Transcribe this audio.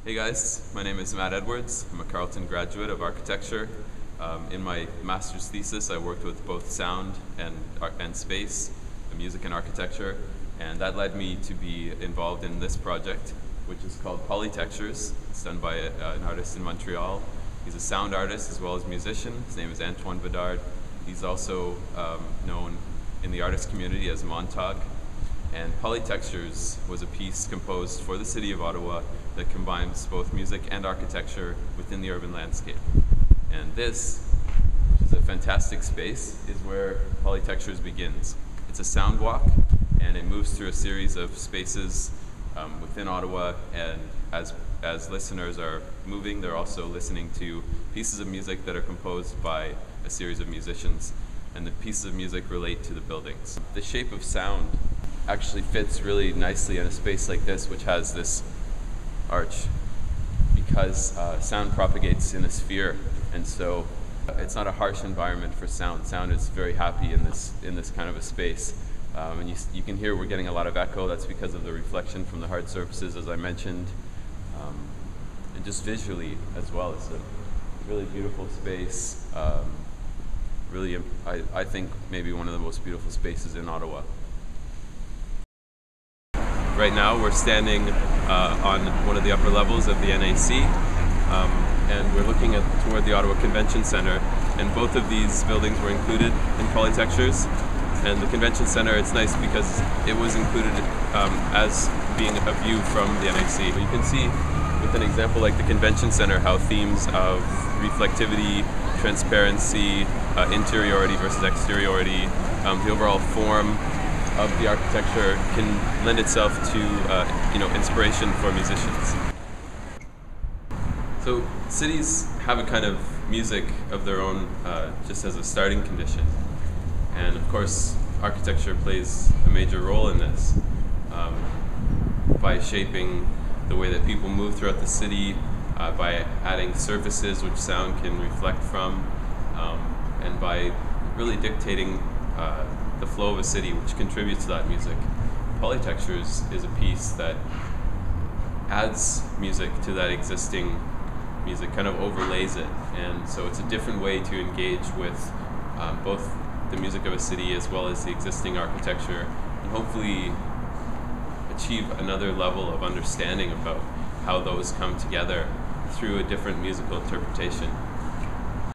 Hey guys, my name is Matt Edwards. I'm a Charlatan graduate of architecture. In my master's thesis, I worked with both sound and space, music and architecture, and that led me to be involved in this project, which is called Polytectures. It's done by an artist in Montreal. He's a sound artist as well as musician. His name is Antoine Bedard. He's also known in the artist community as Montauk. And Polytectures was a piece composed for the city of Ottawa that combines both music and architecture within the urban landscape. And this, which is a fantastic space, is where Polytectures begins. It's a sound walk, and it moves through a series of spaces within Ottawa, and as listeners are moving, they're also listening to pieces of music that are composed by a series of musicians, and the pieces of music relate to the buildings. The shape of sound actually fits really nicely in a space like this, which has this arch, because sound propagates in a sphere, and so it's not a harsh environment for sound. Sound is very happy in this kind of a space, and you can hear we're getting a lot of echo. That's because of the reflection from the hard surfaces, as I mentioned, and just visually as well. It's a really beautiful space. Really, I think maybe one of the most beautiful spaces in Ottawa. Right now we're standing on one of the upper levels of the NAC, and we're looking toward the Ottawa Convention Centre, and both of these buildings were included in Polytectures. And the Convention Centre, it's nice because it was included as being a view from the NAC. You can see with an example like the Convention Centre how themes of reflectivity, transparency, interiority versus exteriority, the overall form of the architecture can lend itself to inspiration for musicians. So cities have a kind of music of their own just as a starting condition, and of course architecture plays a major role in this by shaping the way that people move throughout the city, by adding surfaces which sound can reflect from, and by really dictating the flow of a city, which contributes to that music. Polytectures is a piece that adds music to that existing music, kind of overlays it, and so it's a different way to engage with both the music of a city as well as the existing architecture, and hopefully achieve another level of understanding about how those come together through a different musical interpretation.